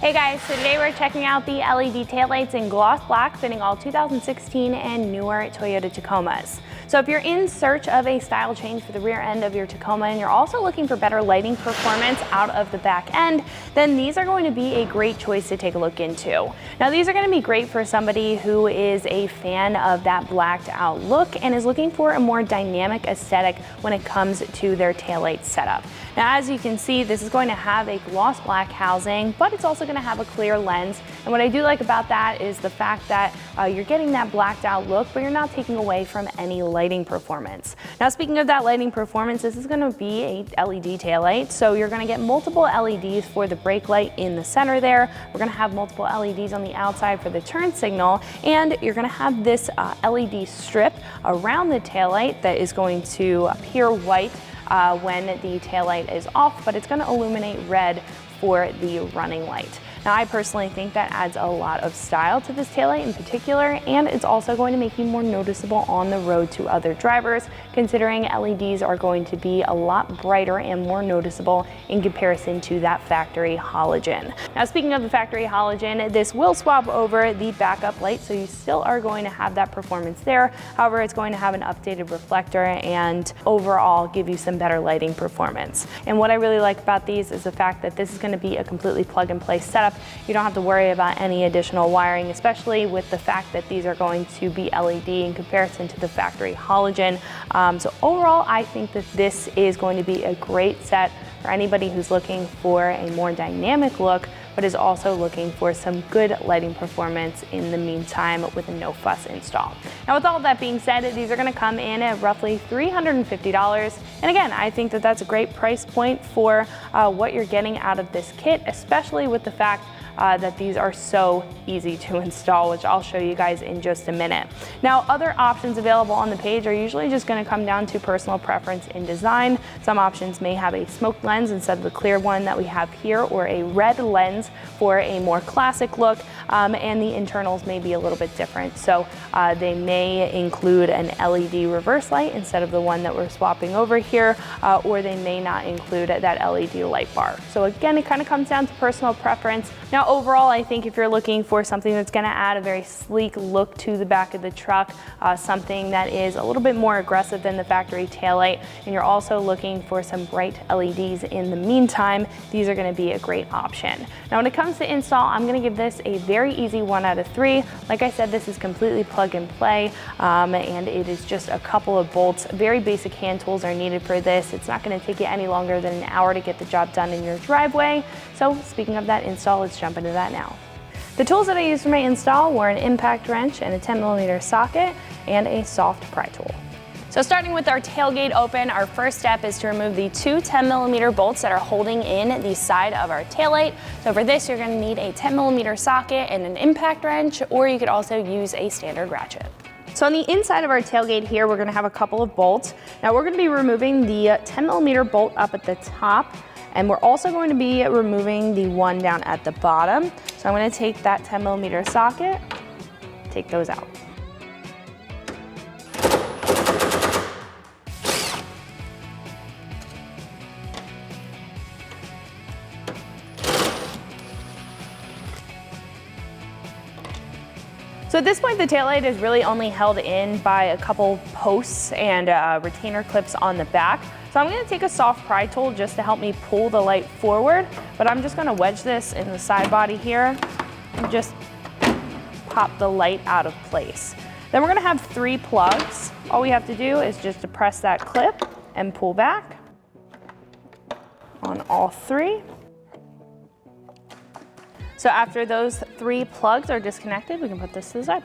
Hey guys, so today we're checking out the LED taillights in gloss black fitting all 2016 and newer Toyota Tacomas. So if you're in search of a style change for the rear end of your Tacoma and you're also looking for better lighting performance out of the back end, then these are going to be a great choice to take a look into. Now these are going to be great for somebody who is a fan of that blacked out look and is looking for a more dynamic aesthetic when it comes to their taillight setup. Now as you can see, this is going to have a gloss black housing, but it's also going to have a clear lens. And what I do like about that is the fact that you're getting that blacked out look, but you're not taking away from any lighting performance. Now speaking of that lighting performance, this is going to be a LED taillight, so you're going to get multiple LEDs for the brake light in the center there. We're going to have multiple LEDs on the outside for the turn signal, and you're going to have this LED strip around the taillight that is going to appear white when the taillight is off, but it's going to illuminate red for the running light. Now I personally think that adds a lot of style to this taillight in particular, and it's also going to make you more noticeable on the road to other drivers, considering LEDs are going to be a lot brighter and more noticeable in comparison to that factory halogen. Now speaking of the factory halogen, this will swap over the backup light, so you still are going to have that performance there. However, it's going to have an updated reflector and overall give you some better lighting performance. And what I really like about these is the fact that this is going to be a completely plug and play setup. You don't have to worry about any additional wiring, especially with the fact that these are going to be LED in comparison to the factory halogen. So overall, I think that this is going to be a great set for anybody who's looking for a more dynamic look, but is also looking for some good lighting performance in the meantime with a no fuss install. Now with all of that being said, these are going to come in at roughly $350. And again, I think that that's a great price point for what you're getting out of this kit, especially with the fact that these are so easy to install, which I'll show you guys in just a minute. Now, other options available on the page are usually just going to come down to personal preference in design. Some options may have a smoked lens instead of the clear one that we have here, or a red lens for a more classic look, and the internals may be a little bit different. So they may include an LED reverse light instead of the one that we're swapping over here, or they may not include that LED light bar. So again, it kind of comes down to personal preference. Now overall, I think if you're looking for something that's going to add a very sleek look to the back of the truck, something that is a little bit more aggressive than the factory taillight, and you're also looking for some bright LEDs in the meantime, these are going to be a great option. Now when it comes to install, I'm going to give this a very easy 1 out of 3. Like I said, this is completely plug and play, and it is just a couple of bolts. Very basic hand tools are needed for this. It's not going to take you any longer than an hour to get the job done in your driveway. So speaking of that install, let's jump into that now. The tools that I used for my install were an impact wrench and a 10mm socket and a soft pry tool. So starting with our tailgate open, our first step is to remove the two 10mm bolts that are holding in the side of our taillight. So for this, you're going to need a 10mm socket and an impact wrench, or you could also use a standard ratchet. So on the inside of our tailgate here, we're going to have a couple of bolts. Now we're going to be removing the 10mm bolt up at the top, and we're also going to be removing the one down at the bottom. So I'm going to take that 10mm socket, take those out. So at this point, the taillight is really only held in by a couple posts and retainer clips on the back. So I'm going to take a soft pry tool just to help me pull the light forward, but I'm just going to wedge this in the side body here and just pop the light out of place. Then we're going to have 3 plugs. All we have to do is just to press that clip and pull back on all 3. So after those 3 plugs are disconnected, we can put this to the side.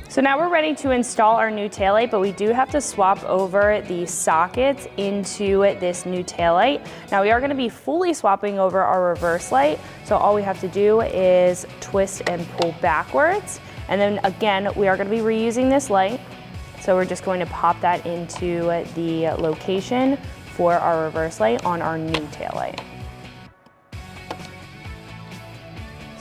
So now we're ready to install our new taillight, but we do have to swap over the sockets into this new taillight. Now we are going to be fully swapping over our reverse light, so all we have to do is twist and pull backwards. And then again, we are going to be reusing this light, so we're just going to pop that into the location for our reverse light on our new taillight.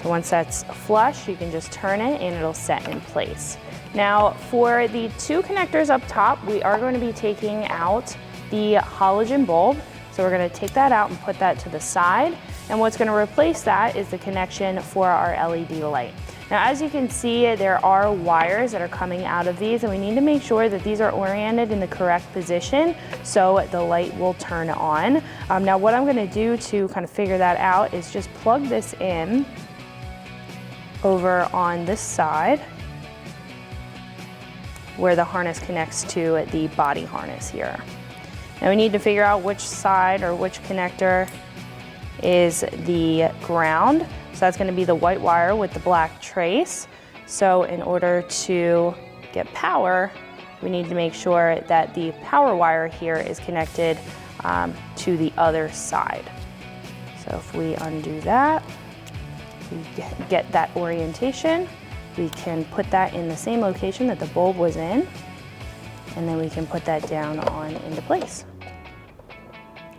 So once that's flush, you can just turn it and it'll set in place. Now for the 2 connectors up top, we are going to be taking out the halogen bulb. So So we're gonna take that out and put that to the side. And what's gonna replace that is the connection for our LED light. Now, as you can see, there are wires that are coming out of these, and we need to make sure that these are oriented in the correct position so the light will turn on. Now, what I'm gonna do to kind of figure that out is just plug this in over on this side where the harness connects to the body harness here. Now we need to figure out which side or which connector is the ground. So that's gonna be the white wire with the black trace. So in order to get power, we need to make sure that the power wire here is connected to the other side. So if we undo that, we get that orientation. We can put that in the same location that the bulb was in, and then we can put that down on into place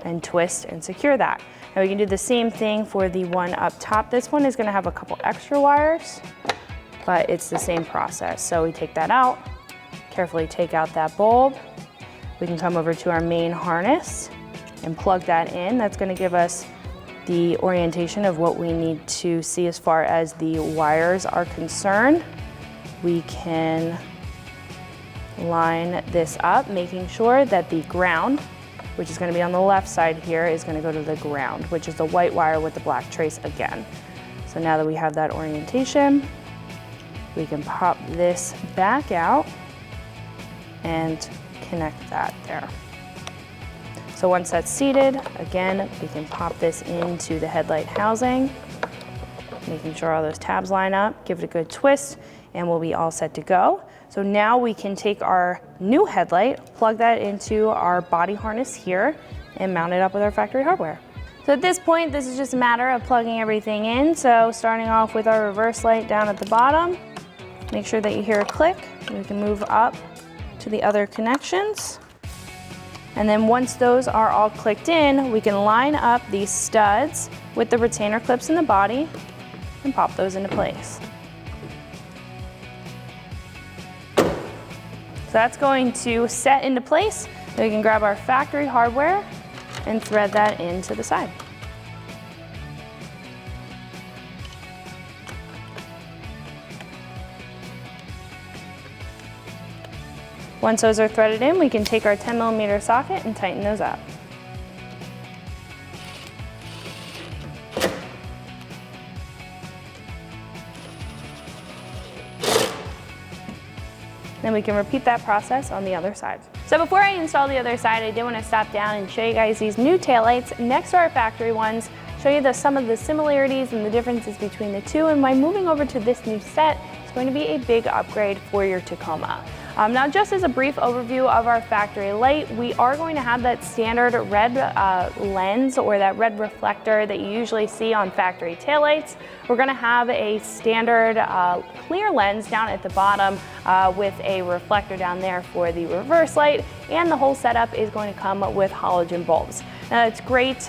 and twist and secure that. Now we can do the same thing for the one up top. This one is gonna have a couple extra wires, but it's the same process. So we take that out, carefully take out that bulb. We can come over to our main harness and plug that in. That's gonna give us the orientation of what we need to see as far as the wires are concerned. We can line this up, making sure that the ground, which is going to be on the left side here, is going to go to the ground, which is the white wire with the black trace again. So now that we have that orientation, we can pop this back out and connect that there. So once that's seated, again, we can pop this into the headlight housing, making sure all those tabs line up, give it a good twist, and we'll be all set to go. So now we can take our new headlight, plug that into our body harness here, and mount it up with our factory hardware. So at this point, this is just a matter of plugging everything in. So starting off with our reverse light down at the bottom, make sure that you hear a click, and we can move up to the other connections. And then once those are all clicked in, we can line up these studs with the retainer clips in the body and pop those into place. So that's going to set into place. Then we can grab our factory hardware and thread that into the side. Once those are threaded in, we can take our 10mm socket and tighten those up. Then we can repeat that process on the other side. So before I install the other side, I did want to stop down and show you guys these new taillights next to our factory ones, show you some of the similarities and the differences between the two, and why moving over to this new set is going to be a big upgrade for your Tacoma. Now, just as a brief overview of our factory light, we are going to have that standard red lens or that red reflector that you usually see on factory taillights. We're going to have a standard clear lens down at the bottom with a reflector down there for the reverse light, and the whole setup is going to come with halogen bulbs. Now, it's great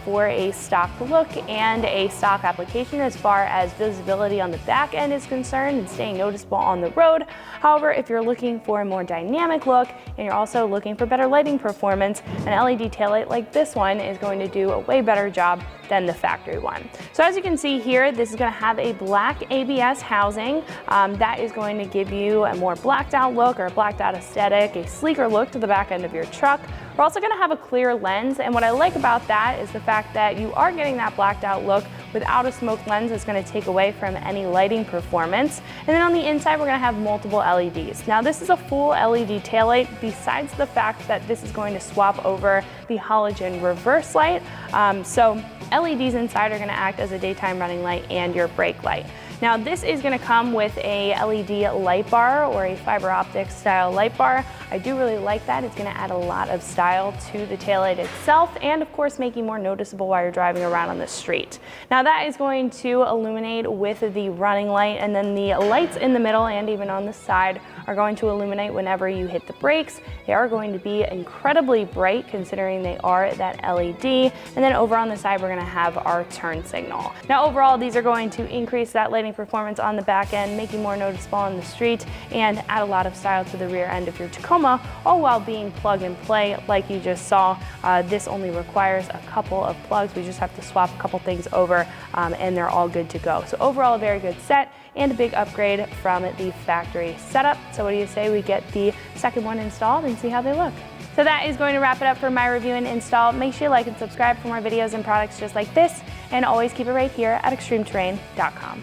for a stock look and a stock application as far as visibility on the back end is concerned and staying noticeable on the road. However, if you're looking for a more dynamic look and you're also looking for better lighting performance, an LED taillight like this one is going to do a way better job than the factory one. So as you can see here, this is going to have a black ABS housing that is going to give you a more blacked out look or a blacked out aesthetic, a sleeker look to the back end of your truck. We're also going to have a clear lens, and what I like about that is the fact that you are getting that blacked out look without a smoke lens. It's going to take away from any lighting performance. And then on the inside, we're going to have multiple LEDs. Now, this is a full LED taillight, besides the fact that this is going to swap over the halogen reverse light. So LEDs inside are going to act as a daytime running light and your brake light. Now, this is going to come with a LED light bar or a fiber optic style light bar. I do really like that. It's going to add a lot of style to the taillight itself, and of course make you more noticeable while you're driving around on the street. Now, that is going to illuminate with the running light, and then the lights in the middle and even on the side are going to illuminate whenever you hit the brakes. They are going to be incredibly bright considering they are that LED. And then over on the side, we're going to have our turn signal. Now, overall, these are going to increase that lighting driving performance on the back end, make you more noticeable on the street, and add a lot of style to the rear end of your Tacoma, all while being plug and play like you just saw. This only requires a couple of plugs. We just have to swap a couple things over and they're all good to go. So overall, a very good set and a big upgrade from the factory setup. So what do you say we get the second one installed and see how they look? So that is going to wrap it up for my review and install. Make sure you like and subscribe for more videos and products just like this, and always keep it right here at ExtremeTerrain.com.